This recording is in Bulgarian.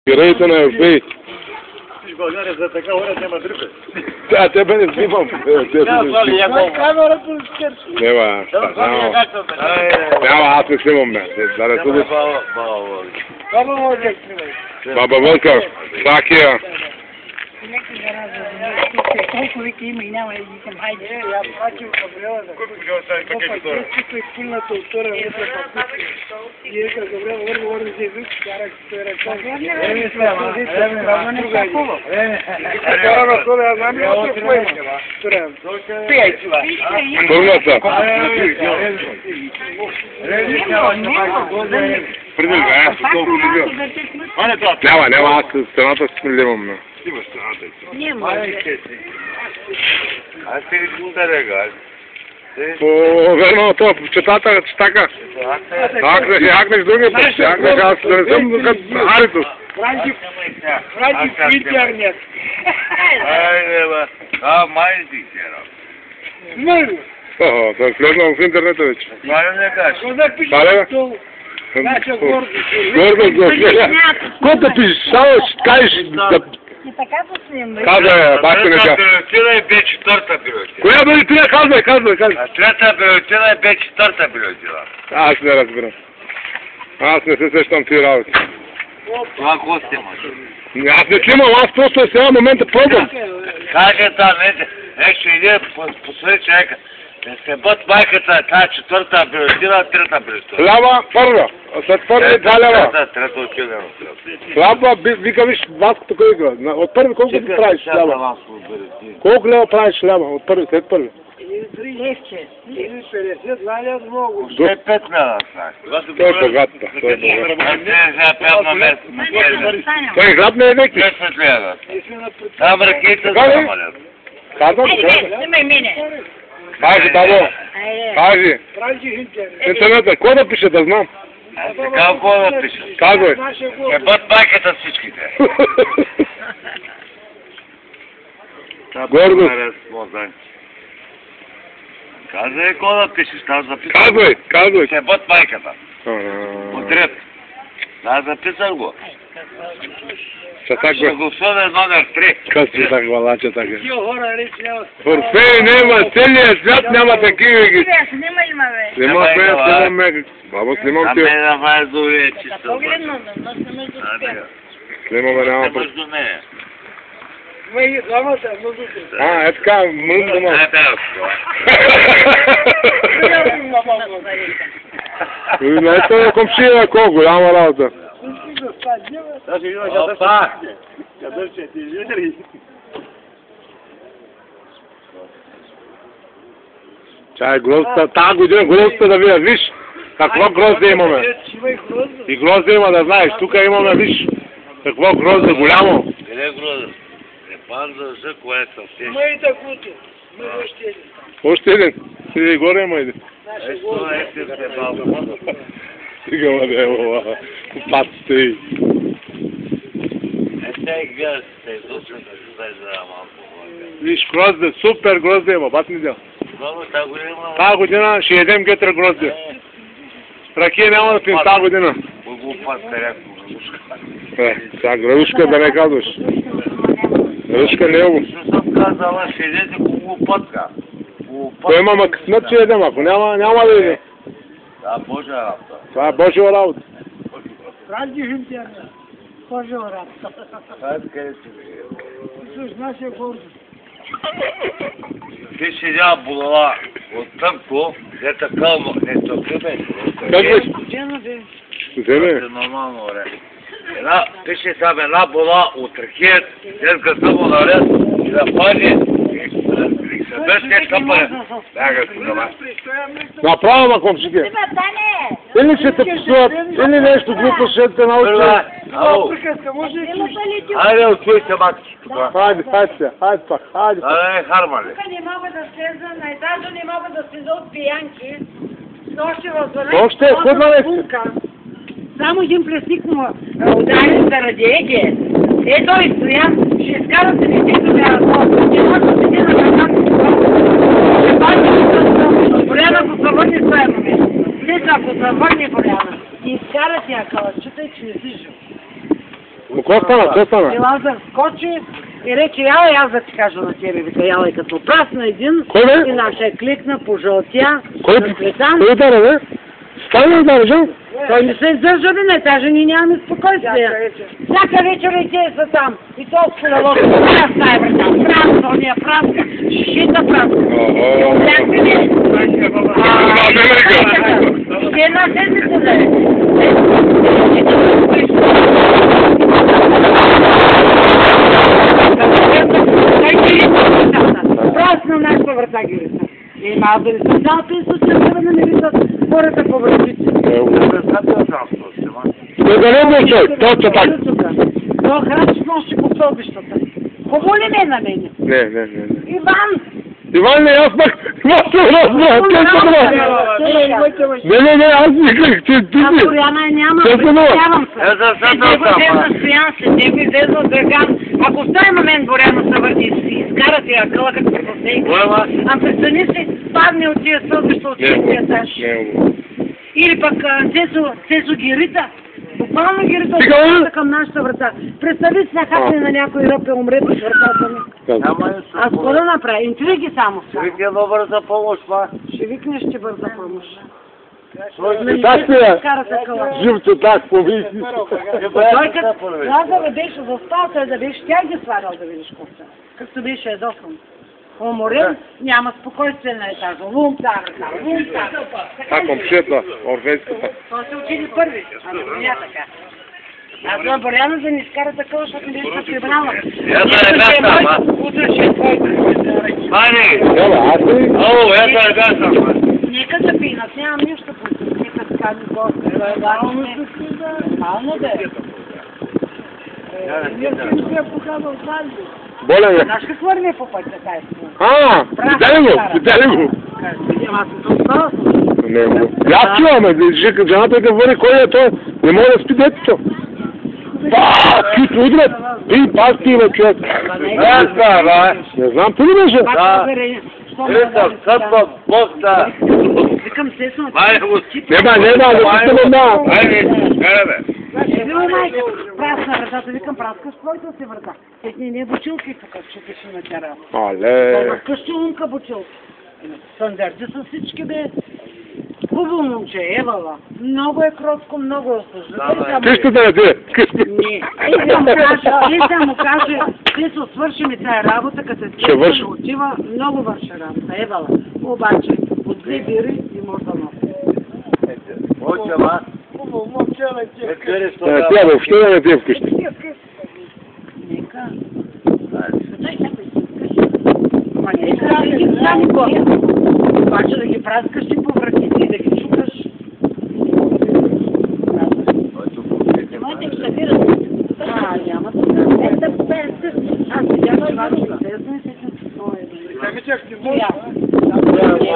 Героите на Европей. В България за така хора няма друга. Да, тебе не снимам. Няма, аз не снимам, бе. Баба Вълка, Сакия. Колко веки има и няма и викам, хайде. Я плачил Габриела да... Колко изпълната оттора вътре пакушки. И река Габриела, върви за език, карах се ръка. Време сляма, Кара на соля, я знам ли още кое има? Пияй това. Пълната. Преди аз толкова не бил. Няма, аз страната си смеливам. Има страната и не може. Аз те гунда рега. Верно, това, четата, читака. Хакнеш другия път, хакнеш, аз да не съм като Аритус. Враги в интернет. Айде, бе. Май си хера. Той влезнал в интернета вече. Това не кажеш. Кога пишеш долу? Наша Гордост. Какво да пишеш? Само ще кажеш да... И така да снимай. Казвай, бачка не тя. Бюлетина и Б4 бюлетина. Коя бюлетина? Казвай. Трета бюлетина и Б4 бюлетина. Аз не разбирам. Аз не се сещам тия работи. Това гости имаш. Аз не снимам, аз просто сега в момента пробвам. Каже там, ще иде посреди човека. Не се бът майката, тази четвърта бюлетина, трета бюлетина. Хляба първа, след първи 2 лева. Трета отида. Хляба, вика виж, ваското кой вика. От първи колко ти правиш хляба? Колко лева правиш хляба? От първи, след първи? Левче. 50 валят много. До 5 лева. Той е богат, той е богат. Той град не е веки. 10 лева. Там ръките са намалят. Казвам, Снимай мене. кажи, бабо, кажи. Интернета, какво да пише, да знам? Какво да пише? Казвай. Е бът майката всичките. Гордост. Казвай какво да пишеш, там записал. Казвай. Е бът майката. Отред. Да, записал го. Ще го съде номер 3. Къси так валача така. Тио хора реч няма. Орфей няма, целият свят няма такива ги. Снимай има, бе. Снимаме. Бабо, снимам ти. Ами давай дори чисто. Погледно, но снимай до спя. Снимаме, няма просто. Между нея. Май двамата, мъзуте. Е така, мрън дома. Ето е комшия, колко голяма работа. Опа! Чай, гроздта, тази година гроздта да видя, виж какво грозде имаме. И грозде има да знаеш, тук имаме, виж какво грозде, голямо. Къде грозде? Не панда за което все. Моите кути. Още един. Сиди горе има един. Ето е се малко. Стига ма да е ова. Паците и. Ете гледаш се, изобщо да се дай за малко. Виж, грозде, супер грозде има, бат ми дел. Тази година ще едем гетра грозде. Ракия няма да пием тази година. Сега градушка да не казваш. Градушка не е го. Съм казала, ще едете глупотка. Той има късмет, че едем, ако няма да едем. Да, Божия работа. Това е Божия работа. Прави жимтяна. Божия работа. Това е къде си вижда. Исус, нашия гордост. Ти си дял булава от тъмко, не така, не тъмко бе. Как бе? Студена бе. Студена е? Нормално, бе. Пише там една була от ракият, днес гъста му наред и да пади. Събеш не къпане. Бяга си дома. Направо ма комшите. Или ще те псуват, или нещо глупо ще те научат. Айде, отчуй се матки. Хайде пак, хайде. Айде, хармали. Тук не мога да слеза, на етажа не мога да слеза от пиянки. Нощи в 12. Още, кой 12? Само един плесник му удари заради еге. Ето и стоя, ще изкарате детето тогава. Не може да седи на краката. Ще пати Боряна го завърни в този момент. След ако завърни Боряна и изкарате акала, чутай, че не си жив. Какво стана? Какво И стана? Лазар скочи и рече, яла, аз да ти кажа на тебе, вика, яла, и като прасна един, Кой бе? и нашия кликна, пожълтя, Кой на Цветан. удари, бе? Стана да ръжа? Той не се издържа, бе, не, даже ние нямаме спокойствие. Всяка вечер и те са там. И то с колелото, праска е, брата, праска, ония праска, шишита праска. Бяхте ли? Ще една седмица да е. Прасна нашата врата ги риса. И малко да не съм дал 500 да не рисат хората по вратите. Негалебно човек, точно така. То храч носи по стълбищата. Хубаво ли не на мене? Не. Иван! Иван, не, аз пък, това се разбра, не, аз виках, че ти А си. Боряна няма, Те са притеснявам се. Ето, сега Него там, везна Стоян, след него и везна Драган. Ако в този момент Боряна се върти и си изкара тия къла, като последни, а представи си, падне от тия стълбища от тия етаж. Или пък Цесо ги рита. Буквално ги рита от към нашата врата. Представи си на хапне на някой ръб и умре по вратата ми. Аз какво да направя? Интриги само. Викне добър за помощ, ма. Ще викнеш, ще бърза помощ. Так си е, Карата къла. живто так, повиси. Той като Лазар беше заспал, той да беше, тя ги свалял да видиш колко. Както беше ядосан. Уморен, няма спокойствие на етажа. Лум-тар. Так, момчета, орвейската. Той се отиде първи, а не така. Аз на Боряна да ни изкара такова, защото не беше прибрала. Утре ще е твой. Мани! Ела, аз ли? Ало, ето ребята, ма. Нека да пинат, нямам нищо против. Нека така ми гости. Нормално да е. Болен е. Знаеш какво не е по пътя, тази? Видели го. Аз съм остала с Не, аз чуваме, жената да върне, кой е той, не може да спи детето. Ти удрят, ти пак ти има човек. Не знам, ти ли беше? Съдба, Богда. Викам се съм. Не, да. Вила майка, прасна вратата, викам праска с твоята си врата. Техни не е бучилки тук, ще пише на тера. Але. Къщи умка бучилка. Стандарти са всички бе. Хубаво момче, Евала. Много е кротко, много е осъжда. Къщата не те. Не. Ей да му каже, ти се свърши ми тая работа, като Ще върши. отива, много върши работа, Евала. Обаче, от две бири и може да носи. Оче, ма. Тя въобще не те вкъщи. Нека. Ма нека. Обаче да ги праскаш и по вратите и да ги чукаш. Няма да. Аз видях, че вашето